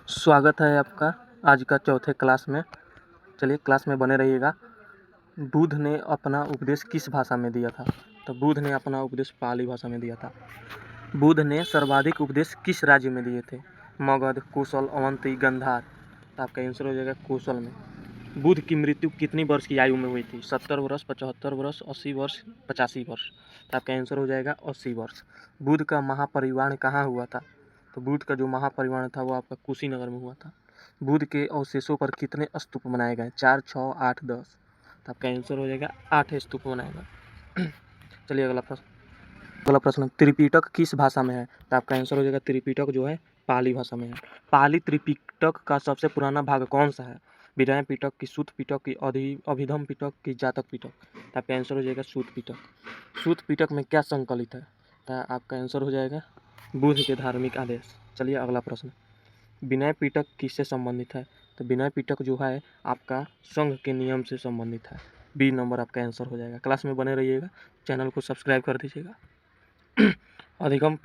स्वागत है आपका आज का चौथे क्लास में। चलिए क्लास में बने रहिएगा। बुद्ध ने अपना उपदेश किस भाषा में दिया था? तो बुद्ध ने अपना उपदेश पाली भाषा में दिया था। बुद्ध ने सर्वाधिक उपदेश किस राज्य में दिए थे? मगध, कौशल, अवंती, गांधार। तो आपका आंसर हो जाएगा कौशल में। बुद्ध की मृत्यु कितनी वर्ष की आयु में हुई थी? 70 वर्ष, 75 वर्ष, 80 वर्ष, 85 वर्ष। तो आपका आंसर हो जाएगा 80 वर्ष। बुद्ध का महापरिनिर्वाण कहाँ हुआ था? तो बुद्ध का जो महापरिनिर्वाण था वो आपका कुशीनगर में हुआ था। बुद्ध के अवशेषों पर कितने स्तूप बनाए गए? 4, 6, 8, 10। तो आपका आंसर हो जाएगा 8 स्तूप बनाए गए। चलिए अगला प्रश्न त्रिपिटक किस भाषा में है? तो आपका आंसर हो जाएगा त्रिपिटक जो है पाली भाषा में है। पाली त्रिपिटक का सबसे पुराना भाग कौन सा है? विनय पिटक की, सूत पिटक की, अभिधम पिटक की, जातक पिटक। तो आपका आंसर हो जाएगा सूत पिटक। सूत पिटक में क्या संकलित है? तो आपका आंसर हो जाएगा बुद्ध के धार्मिक आदेश। चलिए अगला प्रश्न विनय पिटक किससे संबंधित है? तो विनय पिटक जो है आपका संघ के नियम से संबंधित है। बी नंबर आपका आंसर हो जाएगा। क्लास में बने रहिएगा, चैनल को सब्सक्राइब कर दीजिएगा। अभिधम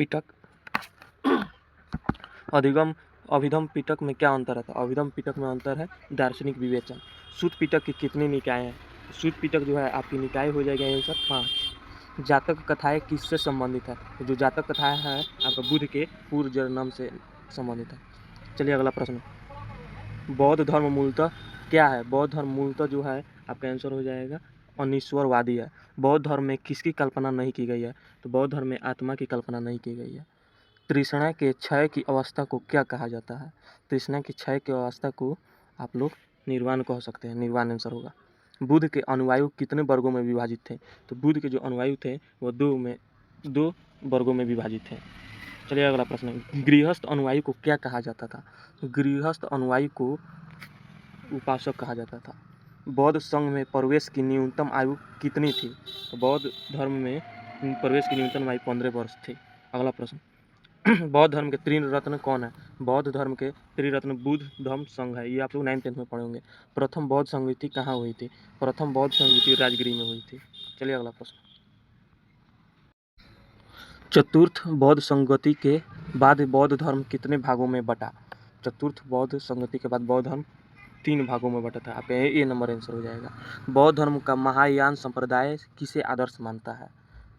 पिटक में क्या अंतर है? तो अभिधम पिटक में अंतर है दार्शनिक विवेचन। सूत पिटक की कितनी निकाय हैं? सूत पिटक जो है आपकी निकाय हो जाएगा आंसर 5। जातक कथाएं किससे संबंधित है? तो जो जातक कथाएं हैं आपका बुद्ध के पूर्व जन्म से संबंधित है। चलिए अगला प्रश्न बौद्ध धर्म मूलतः क्या है? बौद्ध धर्म मूलतः जो है आपका आंसर हो जाएगा अनिश्वरवादी है। बौद्ध धर्म में किसकी कल्पना नहीं की गई है? तो बौद्ध धर्म में आत्मा की कल्पना नहीं की गई है। तृष्णा के क्षय की अवस्था को क्या कहा जाता है? तृष्णा के क्षय की अवस्था को आप लोग निर्वाण कह सकते हैं। निर्वाण आंसर होगा। बुद्ध के अनुयायी कितने वर्गों में विभाजित थे? तो बुद्ध के जो अनुयायी थे वो दो वर्गों में विभाजित थे। चलिए अगला प्रश्न गृहस्थ अनुयायी को क्या कहा जाता था? गृहस्थ अनुयायी को उपासक कहा जाता था। बौद्ध संघ में प्रवेश की न्यूनतम आयु कितनी थी? तो बौद्ध धर्म में प्रवेश की न्यूनतम आयु 15 वर्ष थी। अगला प्रश्न बौद्ध धर्म के त्रिरत्न कौन है? बौद्ध धर्म के त्रिरत्न बुद्ध धम्म संघ है। ये आप लोग 9th 10th में पढ़े होंगे। प्रथम बौद्ध संस्कृति कहाँ हुई थी? प्रथम बौद्ध संस्कृति राजगिरी में हुई थी। चलिए अगला प्रश्न चतुर्थ बौद्ध संगति के बाद बौद्ध धर्म कितने भागों में बटा? चतुर्थ बौद्ध संगति के बाद बौद्ध धर्म 3 भागों में बटा था। आप ए नंबर आंसर हो जाएगा। बौद्ध धर्म का महायान संप्रदाय किसे आदर्श मानता है?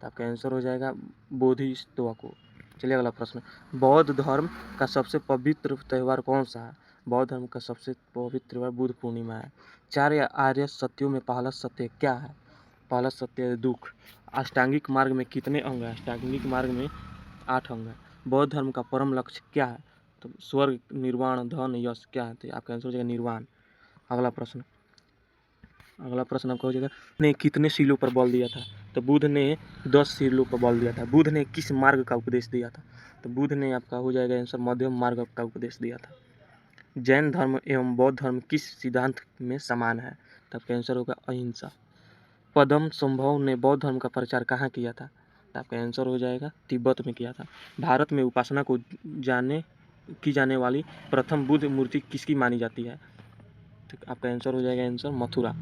तो आपका आंसर हो जाएगा बोधिसत्व को। चलिए अगला प्रश्न बौद्ध धर्म का सबसे पवित्र त्यौहार कौन सा है? बौद्ध धर्म का सबसे पवित्र त्यौहार बुद्ध पूर्णिमा है। 4 आर्य सत्यों में पहला सत्य क्या है? पहला सत्य है दुख। अष्टांगिक मार्ग में कितने अंग हैं? अष्टांगिक मार्ग में 8 अंग हैं। बौद्ध धर्म का परम लक्ष्य क्या है? तो स्वर्ग, निर्वाण, धन, यश क्या है? तो आपका आंसर हो जाएगा निर्वाण। अगला प्रश्न आपका हो जाएगा ने कितने शीलों पर बल दिया था? तो बुद्ध ने 10 शीलों पर बल दिया था। बुद्ध ने किस मार्ग का उपदेश दिया था? तो बुद्ध ने आपका हो जाएगा आंसर मध्यम मार्ग का उपदेश दिया था। जैन धर्म एवं बौद्ध धर्म किस सिद्धांत में समान है? तो आपका आंसर होगा अहिंसा। पद्म संभव ने बौद्ध धर्म का प्रचार कहाँ किया था? तो आपका आंसर हो जाएगा तिब्बत में किया था। भारत में उपासना को की जाने वाली प्रथम बुद्ध मूर्ति किसकी मानी जाती है? तो आपका आंसर हो जाएगा आंसर मथुरा।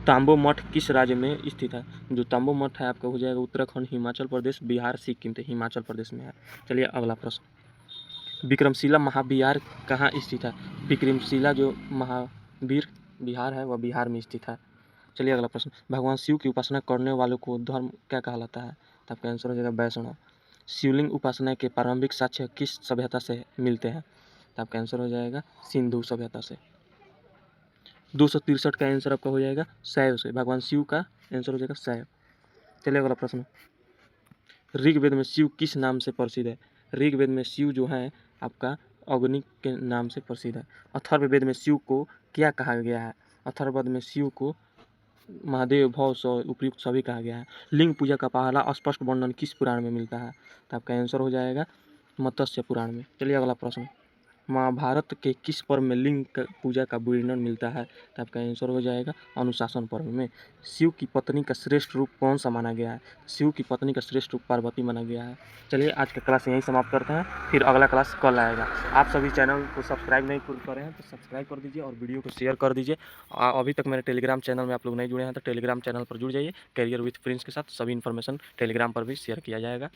तांबो मठ किस राज्य में स्थित है? जो तांबो मठ है आपका हो जाएगा उत्तराखंड, हिमाचल प्रदेश, बिहार, सिक्किम। तो हिमाचल प्रदेश में है। चलिए अगला प्रश्न विक्रमशिला महाविहार कहाँ स्थित है? विक्रमशिला जो महावीर विहार है वह बिहार में स्थित है। चलिए अगला प्रश्न भगवान शिव की उपासना करने वालों को धर्म क्या कहलाता है? तो आपका आंसर हो जाएगा वैष्णव। शिवलिंग उपासना के प्रारंभिक साक्ष्य किस सभ्यता से मिलते हैं? तो आपका आंसर हो जाएगा सिंधु सभ्यता से। 263 का आंसर आपका हो जाएगा शैव से। भगवान शिव का आंसर हो जाएगा शैव। चलिए अगला प्रश्न ऋग्वेद में शिव किस नाम से प्रसिद्ध है? ऋग्वेद में शिव जो है आपका अग्नि के नाम से प्रसिद्ध है। अथर्ववेद में शिव को क्या कहा गया है? अथर्ववेद में शिव को महादेव, भव, सौ, उपयुक्त सभी कहा गया है। लिंग पूजा का पहला स्पष्ट वर्णन किस पुराण में मिलता है? तो आपका आंसर हो जाएगा मत्स्य पुराण में। चलिए अगला प्रश्न महाभारत के किस पर्व में लिंग पूजा का वर्णन मिलता है? तो आपका आंसर हो जाएगा अनुशासन पर्व में। शिव की पत्नी का श्रेष्ठ रूप कौन सा माना गया है? शिव की पत्नी का श्रेष्ठ रूप पार्वती माना गया है। चलिए आज का क्लास यहीं समाप्त करते हैं, फिर अगला क्लास कल आएगा। आप सभी चैनल को सब्सक्राइब नहीं कर रहे हैं तो सब्सक्राइब कर दीजिए और वीडियो को शेयर कर दीजिए। अभी तक मेरे टेलीग्राम चैनल में आप लोग नहीं जुड़े हैं तो टेलीग्राम चैनल पर जुड़ जाइए। करियर विथ प्रिंस के साथ सभी इन्फॉर्मेशन टेलीग्राम पर भी शेयर किया जाएगा।